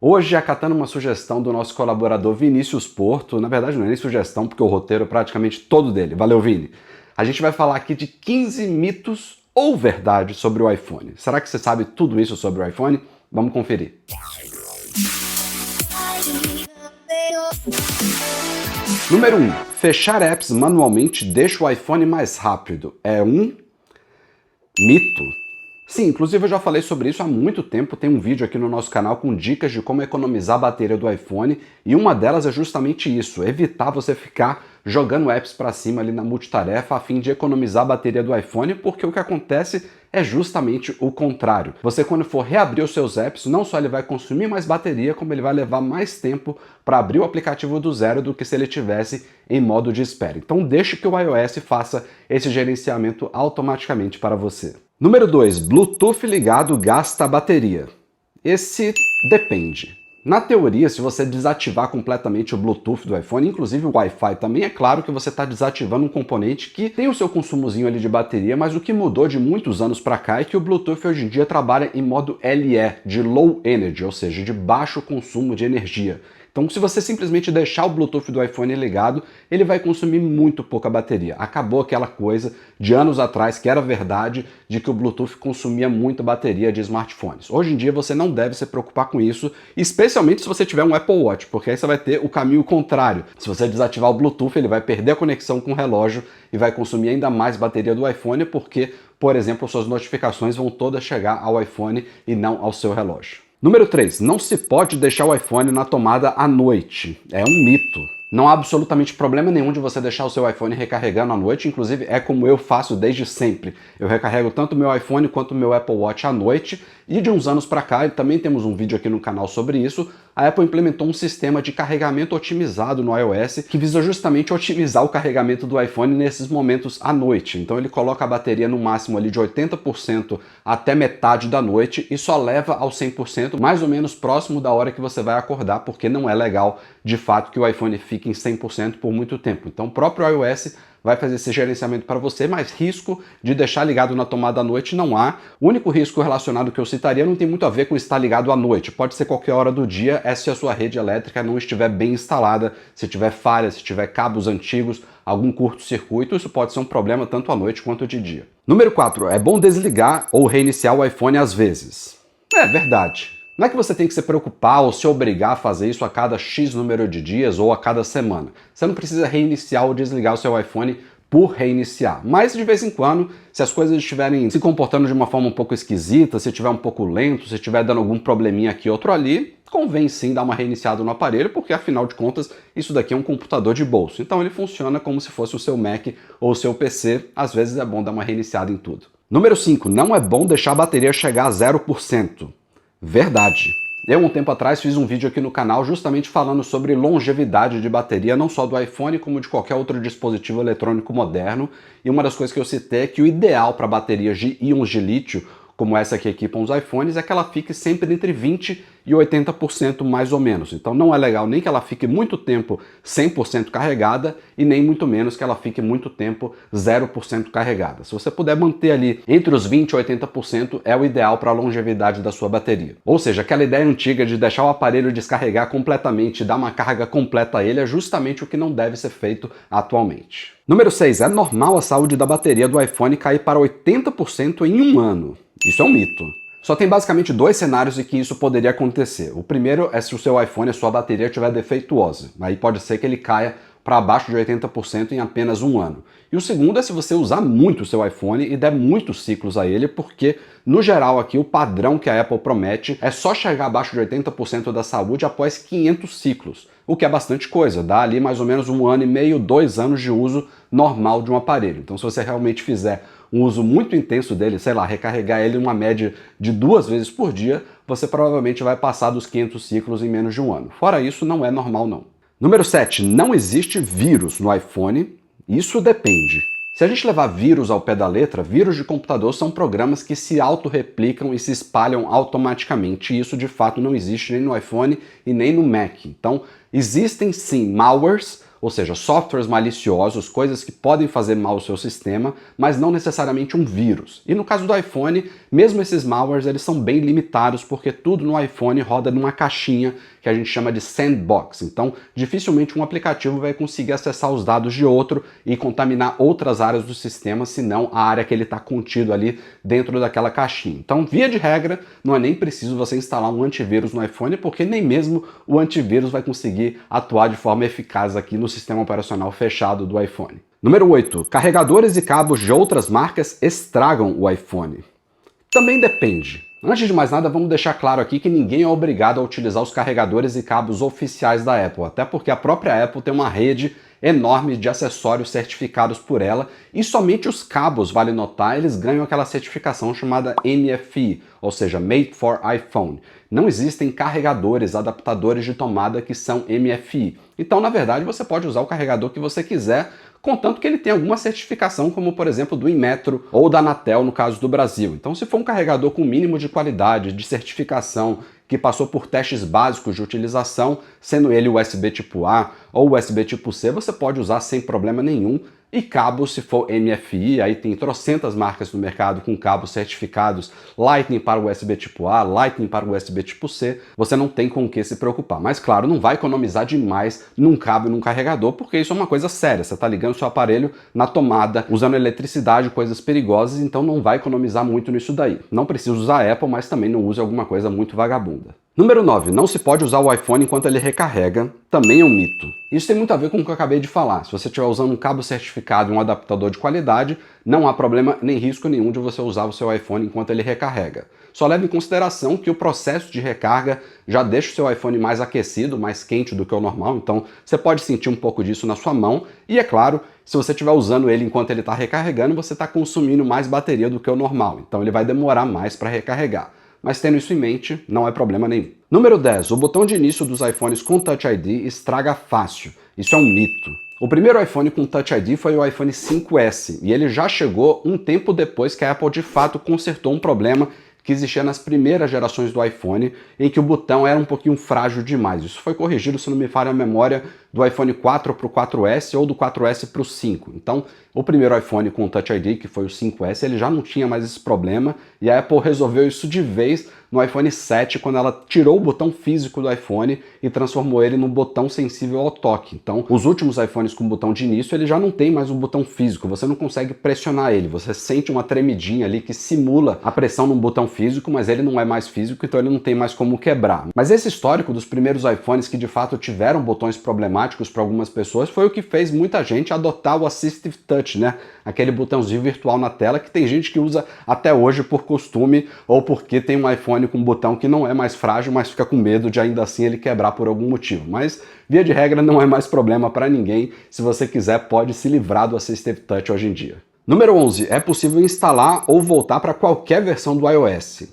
Hoje, acatando uma sugestão do nosso colaborador Vinícius Porto, na verdade não é nem sugestão, porque o roteiro é praticamente todo dele. Valeu, Vini! A gente vai falar aqui de 15 mitos ou verdades sobre o iPhone. Será que você sabe tudo isso sobre o iPhone? Vamos conferir. Número 1. Fechar apps manualmente deixa o iPhone mais rápido. É um mito. Sim, inclusive eu já falei sobre isso há muito tempo, tem um vídeo aqui no nosso canal com dicas de como economizar a bateria do iPhone, e uma delas é justamente isso, evitar você ficar jogando apps para cima ali na multitarefa a fim de economizar a bateria do iPhone, porque o que acontece é justamente o contrário. Você, quando for reabrir os seus apps, não só ele vai consumir mais bateria, como ele vai levar mais tempo para abrir o aplicativo do zero do que se ele tivesse em modo de espera. Então deixe que o iOS faça esse gerenciamento automaticamente para você. Número 2. Bluetooth ligado gasta a bateria. Esse depende. Na teoria, se você desativar completamente o Bluetooth do iPhone, inclusive o Wi-Fi também, é claro que você está desativando um componente que tem o seu consumozinho ali de bateria, mas o que mudou de muitos anos para cá é que o Bluetooth hoje em dia trabalha em modo LE, de Low Energy, ou seja, de baixo consumo de energia. Então, se você simplesmente deixar o Bluetooth do iPhone ligado, ele vai consumir muito pouca bateria. Acabou aquela coisa de anos atrás, que era verdade, de que o Bluetooth consumia muita bateria de smartphones. Hoje em dia você não deve se preocupar com isso, especialmente se você tiver um Apple Watch, porque aí você vai ter o caminho contrário. Se você desativar o Bluetooth, ele vai perder a conexão com o relógio e vai consumir ainda mais bateria do iPhone, porque, por exemplo, suas notificações vão todas chegar ao iPhone e não ao seu relógio. Número 3. Não se pode deixar o iPhone na tomada à noite. É um mito. Não há absolutamente problema nenhum de você deixar o seu iPhone recarregando à noite, inclusive é como eu faço desde sempre. Eu recarrego tanto o meu iPhone quanto o meu Apple Watch à noite, e de uns anos para cá, e também temos um vídeo aqui no canal sobre isso, a Apple implementou um sistema de carregamento otimizado no iOS que visa justamente otimizar o carregamento do iPhone nesses momentos à noite. Então ele coloca a bateria no máximo ali de 80% até metade da noite e só leva ao 100% mais ou menos próximo da hora que você vai acordar, porque não é legal de fato que o iPhone fique em 100% por muito tempo. Então o próprio iOS vai fazer esse gerenciamento para você, mas risco de deixar ligado na tomada à noite não há. O único risco relacionado que eu citaria não tem muito a ver com estar ligado à noite. Pode ser qualquer hora do dia, é se a sua rede elétrica não estiver bem instalada, se tiver falha, se tiver cabos antigos, algum curto-circuito, isso pode ser um problema tanto à noite quanto de dia. Número 4. É bom desligar ou reiniciar o iPhone às vezes. É verdade. Não é que você tem que se preocupar ou se obrigar a fazer isso a cada X número de dias ou a cada semana. Você não precisa reiniciar ou desligar o seu iPhone por reiniciar. Mas de vez em quando, se as coisas estiverem se comportando de uma forma um pouco esquisita, se estiver um pouco lento, se estiver dando algum probleminha aqui ou outro ali, convém sim dar uma reiniciada no aparelho, porque afinal de contas, isso daqui é um computador de bolso. Então ele funciona como se fosse o seu Mac ou o seu PC. Às vezes é bom dar uma reiniciada em tudo. Número 5. Não é bom deixar a bateria chegar a 0%. Verdade. Eu, um tempo atrás, fiz um vídeo aqui no canal justamente falando sobre longevidade de bateria, não só do iPhone, como de qualquer outro dispositivo eletrônico moderno. E uma das coisas que eu citei é que o ideal para baterias de íons de lítio, como essa que equipam os iPhones, é que ela fique sempre entre 20% e 80% mais ou menos. Então não é legal nem que ela fique muito tempo 100% carregada e nem muito menos que ela fique muito tempo 0% carregada. Se você puder manter ali entre os 20% e 80% é o ideal para a longevidade da sua bateria. Ou seja, aquela ideia antiga de deixar o aparelho descarregar completamente e dar uma carga completa a ele é justamente o que não deve ser feito atualmente. Número 6. É normal a saúde da bateria do iPhone cair para 80% em um ano. Isso é um mito. Só tem basicamente dois cenários em que isso poderia acontecer. O primeiro é se o seu iPhone, a sua bateria estiver defeituosa. Aí pode ser que ele caia para abaixo de 80% em apenas um ano. E o segundo é se você usar muito o seu iPhone e der muitos ciclos a ele, porque, no geral aqui, o padrão que a Apple promete é só chegar abaixo de 80% da saúde após 500 ciclos, o que é bastante coisa, dá ali mais ou menos 1 ano e meio, 2 anos de uso normal de um aparelho. Então se você realmente fizer um uso muito intenso dele, sei lá, recarregar ele uma média de 2 vezes por dia, você provavelmente vai passar dos 500 ciclos em menos de um ano. Fora isso, não é normal não. Número 7. Não existe vírus no iPhone. Isso depende. Se a gente levar vírus ao pé da letra, vírus de computador são programas que se autorreplicam e se espalham automaticamente. E isso de fato não existe nem no iPhone e nem no Mac. Então, existem sim malwares, ou seja, softwares maliciosos, coisas que podem fazer mal ao seu sistema, mas não necessariamente um vírus. E no caso do iPhone, mesmo esses malwares, eles são bem limitados, porque tudo no iPhone roda numa caixinha que a gente chama de sandbox. Então, dificilmente um aplicativo vai conseguir acessar os dados de outro e contaminar outras áreas do sistema, senão a área que ele está contido ali dentro daquela caixinha. Então, via de regra, não é nem preciso você instalar um antivírus no iPhone, porque nem mesmo o antivírus vai conseguir atuar de forma eficaz aqui no sistema operacional fechado do iPhone. Número 8. Carregadores e cabos de outras marcas estragam o iPhone. Também depende. Antes de mais nada, vamos deixar claro aqui que ninguém é obrigado a utilizar os carregadores e cabos oficiais da Apple, até porque a própria Apple tem uma rede enorme de acessórios certificados por ela, e somente os cabos, vale notar, eles ganham aquela certificação chamada MFI, ou seja, Made for iPhone. Não existem carregadores, adaptadores de tomada que são MFI. Então, na verdade, você pode usar o carregador que você quiser, contanto que ele tenha alguma certificação, como por exemplo do Inmetro ou da Anatel no caso do Brasil. Então, se for um carregador com mínimo de qualidade, de certificação, que passou por testes básicos de utilização, sendo ele USB tipo A ou USB tipo C, você pode usar sem problema nenhum. E cabos, se for MFI, aí tem trocentas marcas no mercado com cabos certificados Lightning para USB tipo A, Lightning para USB tipo C, você não tem com o que se preocupar. Mas claro, não vai economizar demais num cabo e num carregador, porque isso é uma coisa séria, você está ligando seu aparelho na tomada, usando eletricidade, coisas perigosas, então não vai economizar muito nisso daí. Não precisa usar Apple, mas também não use alguma coisa muito vagabunda. Número 9. Não se pode usar o iPhone enquanto ele recarrega. Também é um mito. Isso tem muito a ver com o que eu acabei de falar. Se você estiver usando um cabo certificado e um adaptador de qualidade, não há problema nem risco nenhum de você usar o seu iPhone enquanto ele recarrega. Só leve em consideração que o processo de recarga já deixa o seu iPhone mais aquecido, mais quente do que o normal, então você pode sentir um pouco disso na sua mão. E é claro, se você estiver usando ele enquanto ele está recarregando, você está consumindo mais bateria do que o normal, então ele vai demorar mais para recarregar. Mas tendo isso em mente, não é problema nenhum. Número 10. O botão de início dos iPhones com Touch ID estraga fácil. Isso é um mito. O primeiro iPhone com Touch ID foi o iPhone 5S, e ele já chegou um tempo depois que a Apple de fato consertou um problema que existia nas primeiras gerações do iPhone, em que o botão era um pouquinho frágil demais. Isso foi corrigido, se não me falha a memória, do iPhone 4 para o 4S ou do 4S para o 5. Então, o primeiro iPhone com Touch ID, que foi o 5S, ele já não tinha mais esse problema, e a Apple resolveu isso de vez no iPhone 7, quando ela tirou o botão físico do iPhone e transformou ele num botão sensível ao toque. Então, os últimos iPhones com botão de início, ele já não tem mais um botão físico, você não consegue pressionar ele, você sente uma tremidinha ali que simula a pressão num botão físico, mas ele não é mais físico, então ele não tem mais como quebrar. Mas esse histórico dos primeiros iPhones que de fato tiveram botões problemáticos para algumas pessoas foi o que fez muita gente adotar o Assistive Touch, né? Aquele botãozinho virtual na tela que tem gente que usa até hoje por costume ou porque tem um iPhone com um botão que não é mais frágil, mas fica com medo de ainda assim ele quebrar por algum motivo. Mas, via de regra, não é mais problema para ninguém. Se você quiser, pode se livrar do Assistive Touch hoje em dia. Número 11. É possível instalar ou voltar para qualquer versão do iOS.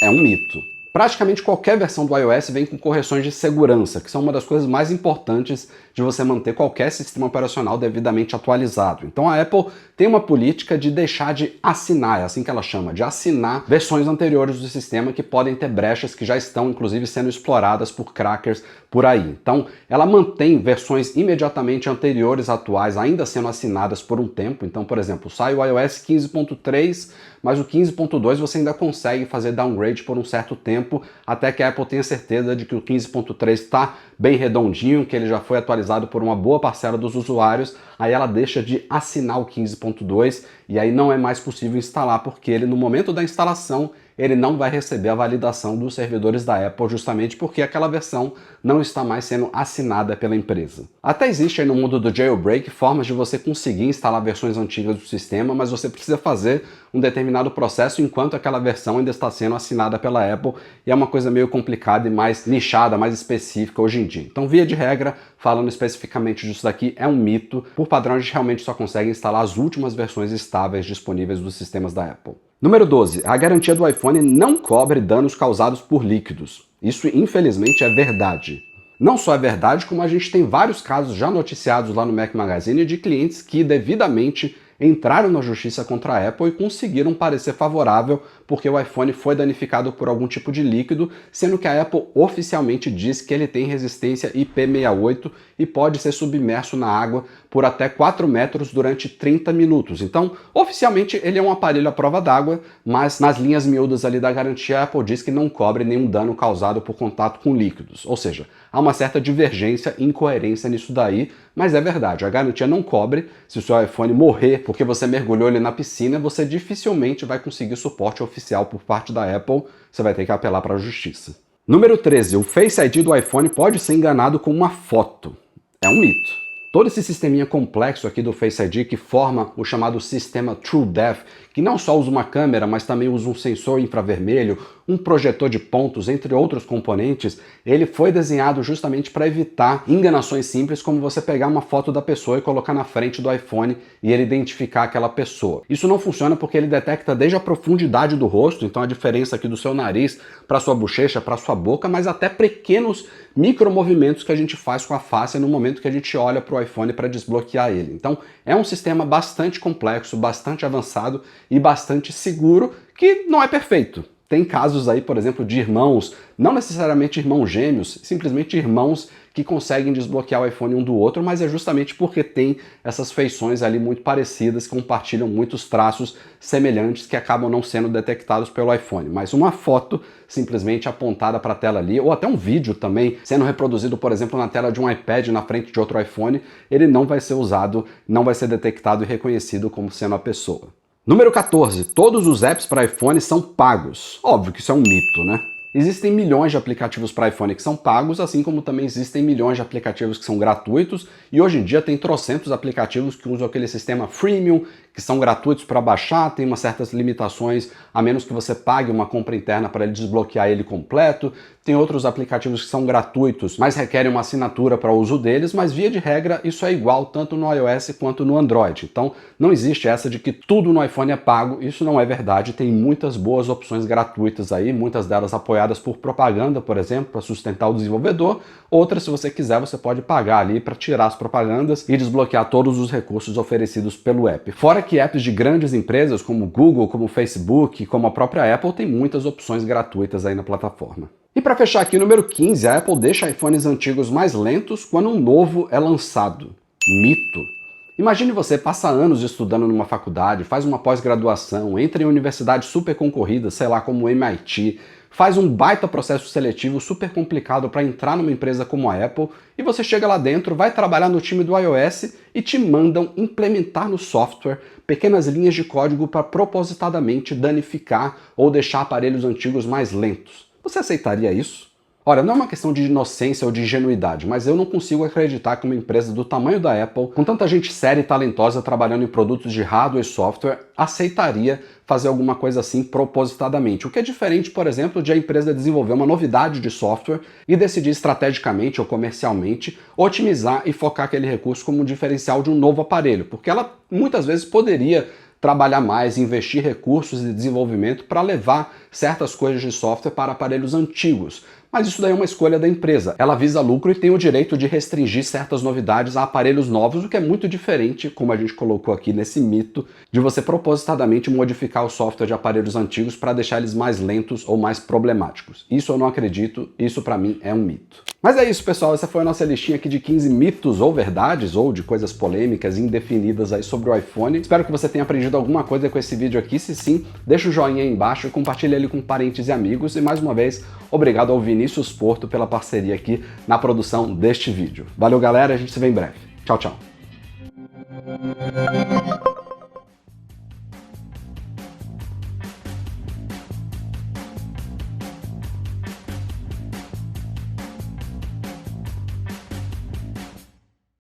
É um mito. Praticamente qualquer versão do iOS vem com correções de segurança, que são uma das coisas mais importantes de você manter qualquer sistema operacional devidamente atualizado. Então a Apple tem uma política de deixar de assinar, é assim que ela chama, de assinar versões anteriores do sistema que podem ter brechas que já estão inclusive sendo exploradas por crackers por aí. Então ela mantém versões imediatamente anteriores atuais ainda sendo assinadas por um tempo. Então, por exemplo, sai o iOS 15.3, mas o 15.2 você ainda consegue fazer downgrade por um certo tempo, até que a Apple tenha certeza de que o 15.3 está bem redondinho, que ele já foi atualizado por uma boa parcela dos usuários, aí ela deixa de assinar o 15.2 e aí não é mais possível instalar, porque ele no momento da instalação ele não vai receber a validação dos servidores da Apple, justamente porque aquela versão não está mais sendo assinada pela empresa. Até existe aí no mundo do jailbreak formas de você conseguir instalar versões antigas do sistema, mas você precisa fazer um determinado processo enquanto aquela versão ainda está sendo assinada pela Apple, e é uma coisa meio complicada e mais nichada, mais específica hoje em dia. Então, via de regra, falando especificamente disso daqui, é um mito. Por padrão, a gente realmente só consegue instalar as últimas versões estáveis disponíveis dos sistemas da Apple. Número 12. A garantia do iPhone não cobre danos causados por líquidos. Isso, infelizmente, é verdade. Não só é verdade, como a gente tem vários casos já noticiados lá no Mac Magazine de clientes que, devidamente, entraram na justiça contra a Apple e conseguiram um parecer favorável porque o iPhone foi danificado por algum tipo de líquido, sendo que a Apple oficialmente diz que ele tem resistência IP68 e pode ser submerso na água por até 4 metros durante 30 minutos. Então, oficialmente ele é um aparelho à prova d'água, mas nas linhas miúdas ali da garantia a Apple diz que não cobre nenhum dano causado por contato com líquidos. Ou seja, há uma certa divergência e incoerência nisso daí, mas é verdade, a garantia não cobre. Se o seu iPhone morrer porque você mergulhou ele na piscina, você dificilmente vai conseguir suporte oficial por parte da Apple, você vai ter que apelar para a justiça. Número 13, o Face ID do iPhone pode ser enganado com uma foto. É um mito. Todo esse sisteminha complexo aqui do Face ID que forma o chamado sistema TrueDepth, que não só usa uma câmera, mas também usa um sensor infravermelho, um projetor de pontos, entre outros componentes, ele foi desenhado justamente para evitar enganações simples, como você pegar uma foto da pessoa e colocar na frente do iPhone e ele identificar aquela pessoa. Isso não funciona porque ele detecta desde a profundidade do rosto, então a diferença aqui do seu nariz para sua bochecha, para sua boca, mas até pequenos micromovimentos que a gente faz com a face no momento que a gente olha para o iPhone para desbloquear ele. Então é um sistema bastante complexo, bastante avançado e bastante seguro, que não é perfeito. Tem casos aí, por exemplo, de irmãos, não necessariamente irmãos gêmeos, simplesmente irmãos que conseguem desbloquear o iPhone um do outro, mas é justamente porque tem essas feições ali muito parecidas, que compartilham muitos traços semelhantes que acabam não sendo detectados pelo iPhone. Mas uma foto simplesmente apontada para a tela ali, ou até um vídeo também sendo reproduzido, por exemplo, na tela de um iPad na frente de outro iPhone, ele não vai ser usado, não vai ser detectado e reconhecido como sendo a pessoa. Número 14. Todos os apps para iPhone são pagos. Óbvio que isso é um mito, né? Existem milhões de aplicativos para iPhone que são pagos, assim como também existem milhões de aplicativos que são gratuitos, e hoje em dia tem trocentos aplicativos que usam aquele sistema freemium, que são gratuitos para baixar, tem umas certas limitações, a menos que você pague uma compra interna para ele desbloquear ele completo. Tem outros aplicativos que são gratuitos, mas requerem uma assinatura para o uso deles, mas via de regra isso é igual tanto no iOS quanto no Android. Então não existe essa de que tudo no iPhone é pago, isso não é verdade, tem muitas boas opções gratuitas aí, muitas delas apoiadas por propaganda, por exemplo, para sustentar o desenvolvedor. Outras, se você quiser, você pode pagar ali para tirar as propagandas e desbloquear todos os recursos oferecidos pelo app. Fora que apps de grandes empresas como Google, como Facebook, como a própria Apple, tem muitas opções gratuitas aí na plataforma. E para fechar aqui, número 15, a Apple deixa iPhones antigos mais lentos quando um novo é lançado. Mito. Imagine você passa anos estudando numa faculdade, faz uma pós-graduação, entra em universidades super concorridas, sei lá, como o MIT, faz um baita processo seletivo super complicado para entrar numa empresa como a Apple, e você chega lá dentro, vai trabalhar no time do iOS e te mandam implementar no software pequenas linhas de código para propositadamente danificar ou deixar aparelhos antigos mais lentos. Você aceitaria isso? Olha, não é uma questão de inocência ou de ingenuidade, mas eu não consigo acreditar que uma empresa do tamanho da Apple, com tanta gente séria e talentosa trabalhando em produtos de hardware e software, aceitaria fazer alguma coisa assim propositadamente. O que é diferente, por exemplo, de a empresa desenvolver uma novidade de software e decidir estrategicamente ou comercialmente otimizar e focar aquele recurso como um diferencial de um novo aparelho, porque ela muitas vezes poderia trabalhar mais, investir recursos e desenvolvimento para levar certas coisas de software para aparelhos antigos. Mas isso daí é uma escolha da empresa. Ela visa lucro e tem o direito de restringir certas novidades a aparelhos novos, o que é muito diferente, como a gente colocou aqui nesse mito, de você propositadamente modificar o software de aparelhos antigos para deixar eles mais lentos ou mais problemáticos. Isso eu não acredito, isso para mim é um mito. Mas é isso, pessoal, essa foi a nossa listinha aqui de 15 mitos ou verdades, ou de coisas polêmicas indefinidas aí sobre o iPhone. Espero que você tenha aprendido alguma coisa com esse vídeo aqui. Se sim, deixa o joinha aí embaixo e compartilha ele com parentes e amigos. E mais uma vez, obrigado ao Vinícius Porto pela parceria aqui na produção deste vídeo. Valeu, galera, a gente se vê em breve. Tchau, tchau.